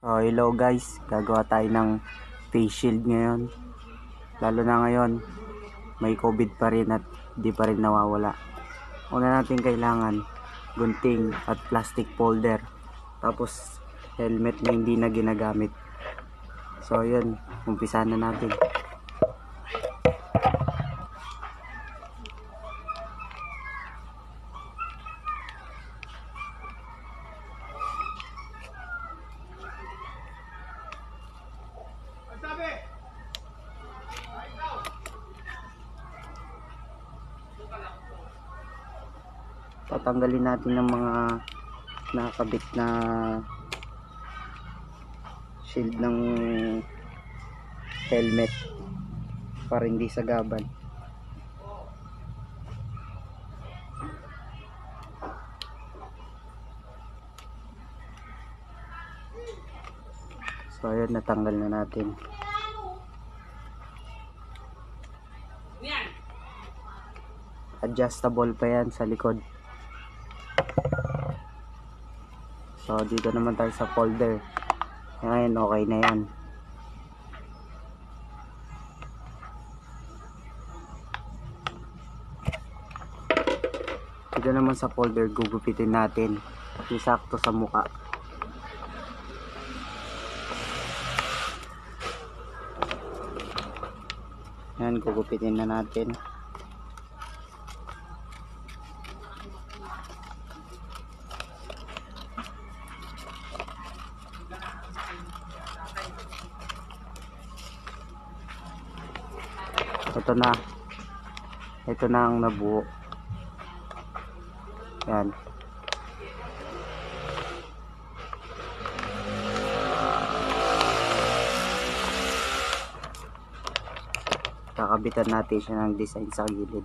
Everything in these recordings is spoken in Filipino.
So hello guys, gagawa tayo ng face shield ngayon. Lalo na ngayon, may COVID pa rin at di pa rin nawawala. Una natin kailangan gunting at plastic folder. Tapos helmet na hindi na ginagamit. So yun, umpisahan na natin. Tatanggalin natin ng mga nakakabit na shield ng helmet para hindi sagaban. So ayun, natanggal na natin. Adjustable pa yan sa likod. So dito naman tayo sa folder. Ngayon okay na yan. Dito naman sa folder, gugupitin natin isakto sa muka. Yan, gugupitin na natin. Ito na ang nabuo. Yan. Kakabitan natin siya ng design sa gilid.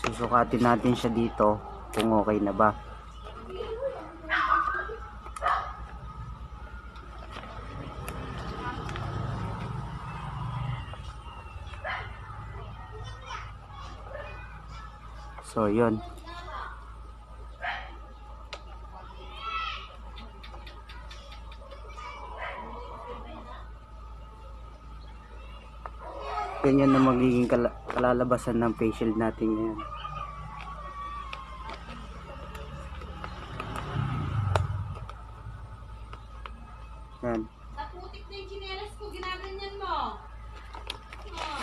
Susukatin natin siya dito kung okay na ba. So yun. Ganyan na magiging kalalabasan ng face shield natin ngayon. Yan. Naputik na yung chinelas ko, ginaganyan mo.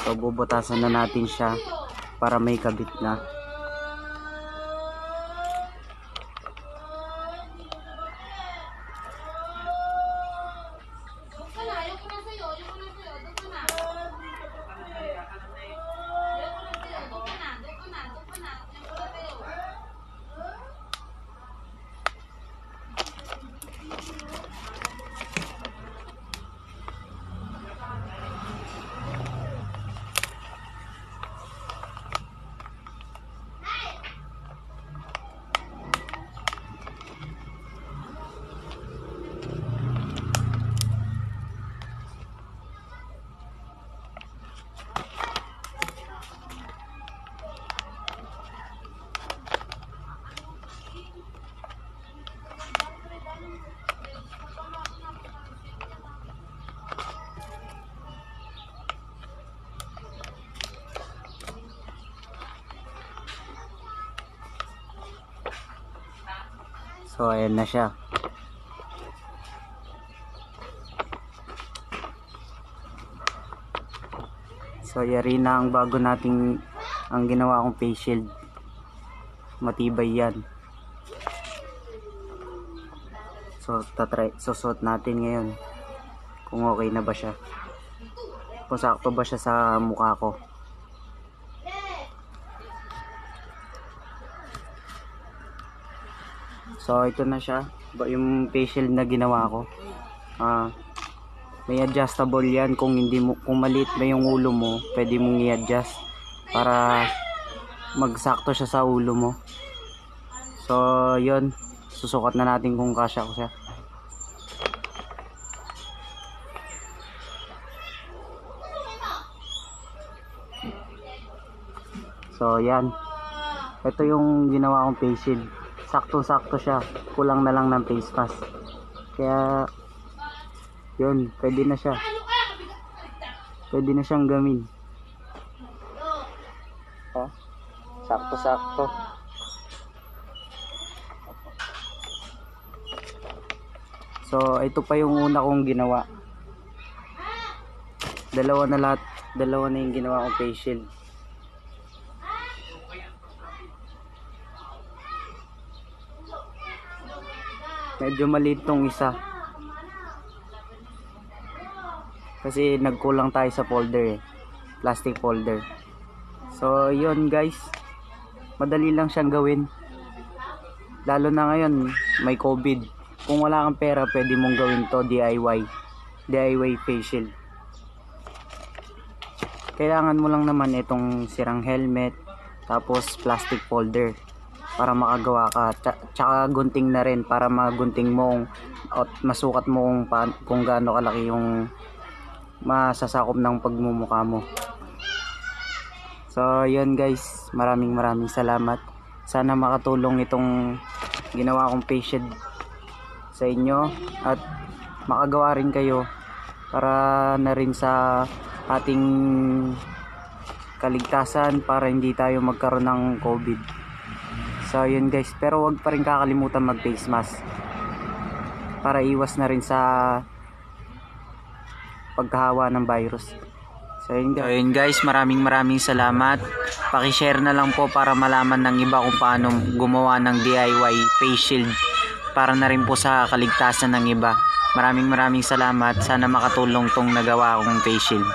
So bubutasan na natin siya para may kabit na. So ayan na siya. So yari na ang bago nating ang ginawa kong face shield. Matibay yan. So susuot natin ngayon kung okay na ba siya, kung sakto ba siya sa mukha ko. So ito na siya, yung face shield na ginawa ko. May adjustable yan. Kung maliit na yung ulo mo, pwede mong i-adjust para magsakto siya sa ulo mo. So yun, susukat na natin kung kasya ko siya. So yan, ito yung ginawa kong face shield. Sakto-sakto siya, kulang na lang ng face mask. Kaya yun, pwede na siya. Pwede na siyang gamin. Oh, sakto-sakto. So ito pa yung una kong ginawa. Dalawa na yung ginawa kong face shield. Medyo maliit tong isa. Kasi nagkulang tayo sa folder eh. Plastic folder. So yun guys. Madali lang siyang gawin. Lalo na ngayon may COVID. Kung wala kang pera, pwede mong gawin to DIY. DIY face shield. Kailangan mo lang naman itong sirang helmet. Tapos plastic folder. Para makagawa ka, tsaka gunting na rin para magunting mo at masukat mo kung gaano kalaki yung masasakop ng pagmumukha mo. So yun guys, maraming salamat. Sana makatulong itong ginawa kong face shield sa inyo at makagawa rin kayo para na rin sa ating kaligtasan, para hindi tayo magkaroon ng COVID. So yun guys, pero wag pa rin kakalimutan mag face mask para iwas na rin sa pagkahawa ng virus. So yun guys, maraming salamat. Paki-share na lang po para malaman ng iba kung paano gumawa ng DIY face shield para na rin po sa kaligtasan ng iba. Maraming salamat. Sana makatulong tong nagawa kong face shield.